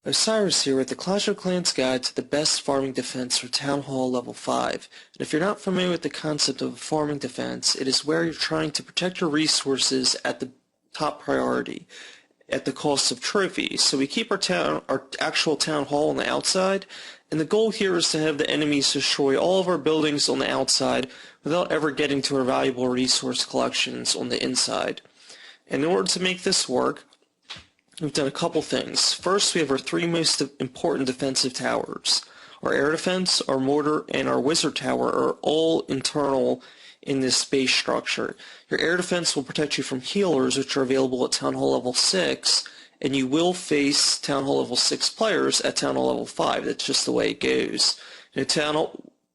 Osiris here with the Clash of Clans guide to the best farming defense for Town Hall level 5. And if you're not familiar with the concept of a farming defense, it is where you're trying to protect your resources at the top priority, at the cost of trophies. So we keep our actual Town Hall on the outside, and the goal here is to have the enemies destroy all of our buildings on the outside without ever getting to our valuable resource collections on the inside. And in order to make this work, we've done a couple things. First, we have our three most important defensive towers. Our air defense, our mortar, and our wizard tower are all internal in this base structure. Your air defense will protect you from healers, which are available at Town Hall level 6, and you will face Town Hall level 6 players at Town Hall level 5. That's just the way it goes.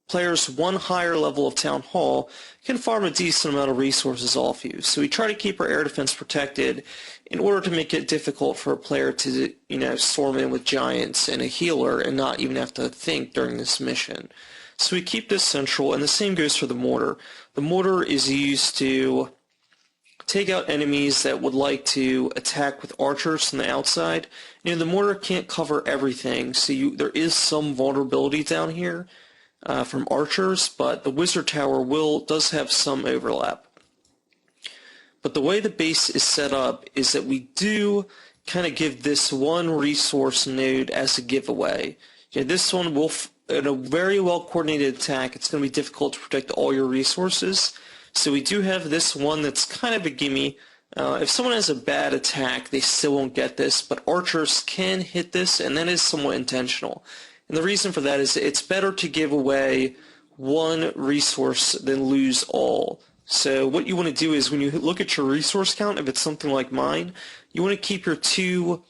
Players one higher level of Town Hall can farm a decent amount of resources off you. So we try to keep our air defense protected in order to make it difficult for a player to, storm in with giants and a healer and not even have to think during this mission. So we keep this central, and the same goes for the mortar. The mortar is used to take out enemies that would like to attack with archers from the outside. The mortar can't cover everything, so there is some vulnerability down here from archers, but the wizard tower does have some overlap. But the way the base is set up is that we do kind of give this one resource node as a giveaway. This one will, in a very well coordinated attack, it's going to be difficult to protect all your resources. So we do have this one that's kind of a gimme. If someone has a bad attack, they still won't get this, but archers can hit this, and that is somewhat intentional. And the reason for that is it's better to give away one resource than lose all. So what you want to do is when you look at your resource count, if it's something like mine, you want to keep your two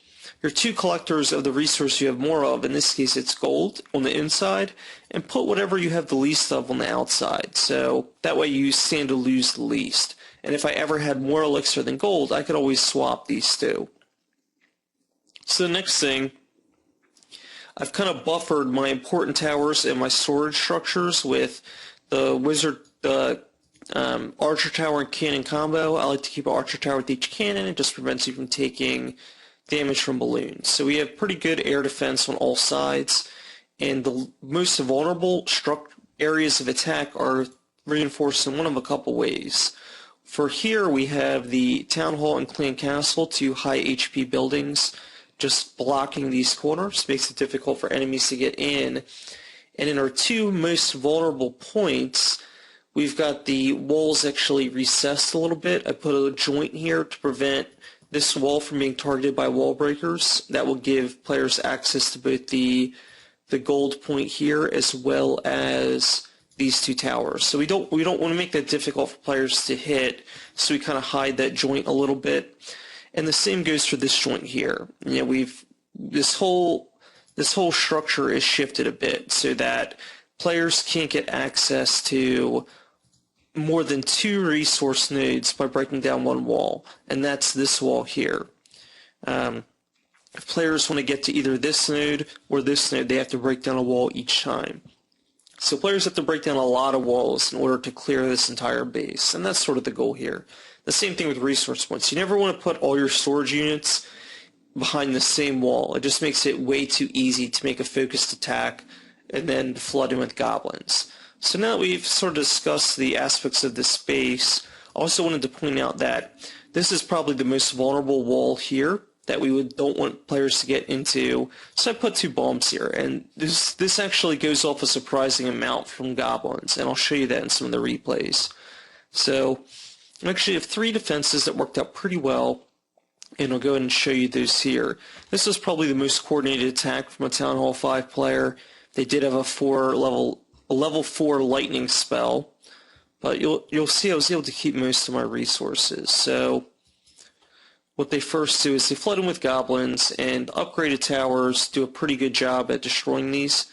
collectors of the resource you have more of, in this case it's gold, on the inside, and put whatever you have the least of on the outside. So that way you stand to lose the least. And if I ever had more elixir than gold, I could always swap these two. So the next thing, I've kind of buffered my important towers and my storage structures with the archer tower and cannon combo. I like to keep an archer tower with each cannon. It just prevents you from taking damage from balloons. So we have pretty good air defense on all sides, and the most vulnerable areas of attack are reinforced in one of a couple ways. For here we have the Town Hall and Clan Castle, two high HP buildings, just blocking these corners. Makes it difficult for enemies to get in. And in our two most vulnerable points, we've got the walls actually recessed a little bit. I put a joint here to prevent this wall from being targeted by wall breakers. That will give players access to both the gold point here as well as these two towers. So we don't want to make that difficult for players to hit, so we kind of hide that joint a little bit. And the same goes for this joint here. This whole structure is shifted a bit so that players can't get access to more than two resource nodes by breaking down one wall, and that's this wall here. If players want to get to either this node or this node, they have to break down a wall each time. So players have to break down a lot of walls in order to clear this entire base, and that's sort of the goal here. The same thing with resource points. You never want to put all your storage units behind the same wall. It just makes it way too easy to make a focused attack and then flood in with goblins. So now that we've sort of discussed the aspects of this base, I also wanted to point out that this is probably the most vulnerable wall here that we don't want players to get into. So I put two bombs here, and this actually goes off a surprising amount from goblins, and I'll show you that in some of the replays. So I actually have three defenses that worked out pretty well, and I'll go ahead and show you those here. This is probably the most coordinated attack from a Town Hall 5 player. They did have a level 4 lightning spell, but you'll see I was able to keep most of my resources. So what they first do is they flood in with goblins, and upgraded towers do a pretty good job at destroying these,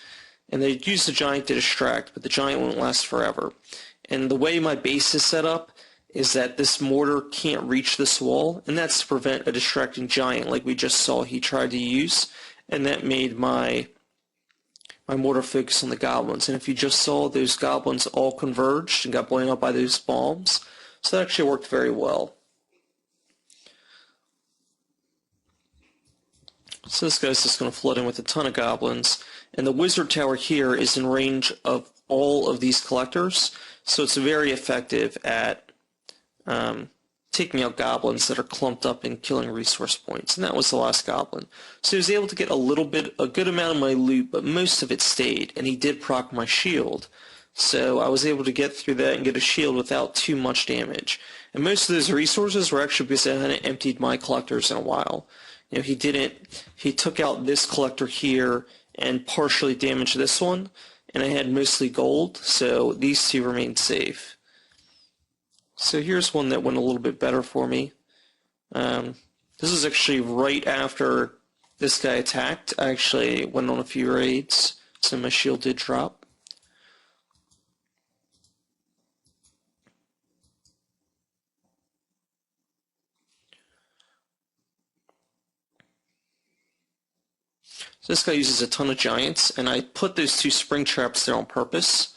and they use the giant to distract, but the giant won't last forever. And the way my base is set up is that this mortar can't reach this wall, and that's to prevent a distracting giant like we just saw he tried to use, and that made my mortar focus on the goblins. And if you just saw, those goblins all converged and got blown up by those bombs, so that actually worked very well. So this guy's just going to flood in with a ton of goblins. And the wizard tower here is in range of all of these collectors, so it's very effective at taking out goblins that are clumped up and killing resource points. And that was the last goblin. So he was able to get a good amount of my loot, but most of it stayed. And he did proc my shield. So I was able to get through that and get a shield without too much damage. And most of those resources were actually because I hadn't emptied my collectors in a while. You know, he took out this collector here and partially damaged this one, and I had mostly gold, so these two remained safe. So here's one that went a little bit better for me. This is actually right after this guy attacked. I actually went on a few raids, so my shield did drop. So this guy uses a ton of giants, and I put those two spring traps there on purpose.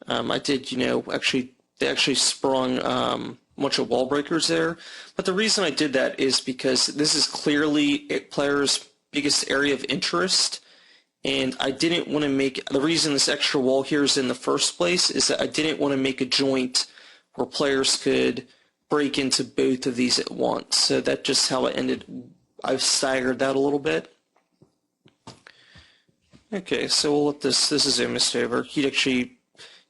I did, they actually sprung a bunch of wall breakers there. But the reason I did that is because this is clearly a player's biggest area of interest, and I didn't want to make, the reason this extra wall here is in the first place is that I didn't want to make a joint where players could break into both of these at once. So that's just how it ended. I've staggered that a little bit. Okay, so we'll let this is almost over. He'd actually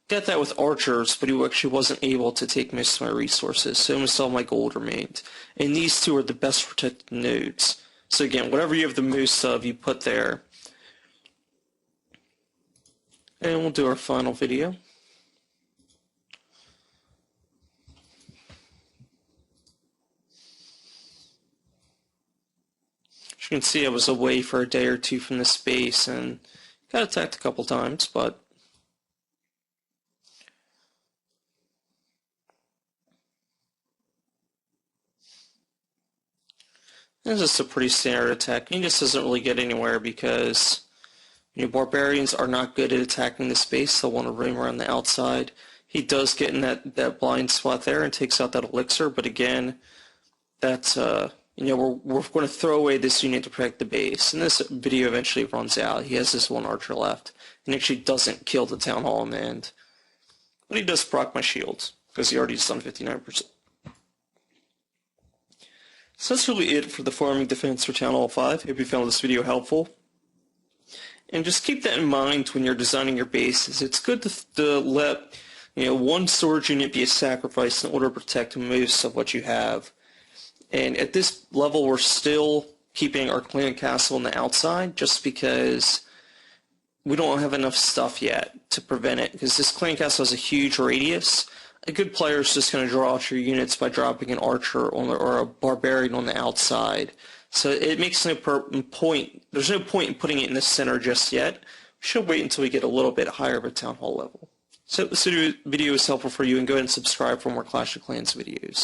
got that with archers, but he actually wasn't able to take most of my resources, so almost all my gold remained. And these two are the best protected nodes. So again, whatever you have the most of, you put there. And we'll do our final video. As you can see, I was away for a day or two from this base and got attacked a couple times, but it's just a pretty standard attack. He just doesn't really get anywhere because barbarians are not good at attacking this base. They'll want to roam around the outside. He does get in that blind spot there and takes out that elixir, but again, that's we're going to throw away this unit to protect the base, and this video eventually runs out. He has this one archer left, and actually doesn't kill the town hall in the end. But he does proc my shields, because he already has done 59%. So that's really it for the farming defense for Town Hall 5. Hope you found this video helpful. And just keep that in mind when you're designing your bases. It's good to let one storage unit be a sacrifice in order to protect most of what you have. And at this level, we're still keeping our clan castle on the outside just because we don't have enough stuff yet to prevent it, because this clan castle has a huge radius. A good player is just going to draw out your units by dropping an archer or a barbarian on the outside. So it makes no point. There's no point in putting it in the center just yet. We should wait until we get a little bit higher of a town hall level. So if this video is helpful for you, and go ahead and subscribe for more Clash of Clans videos.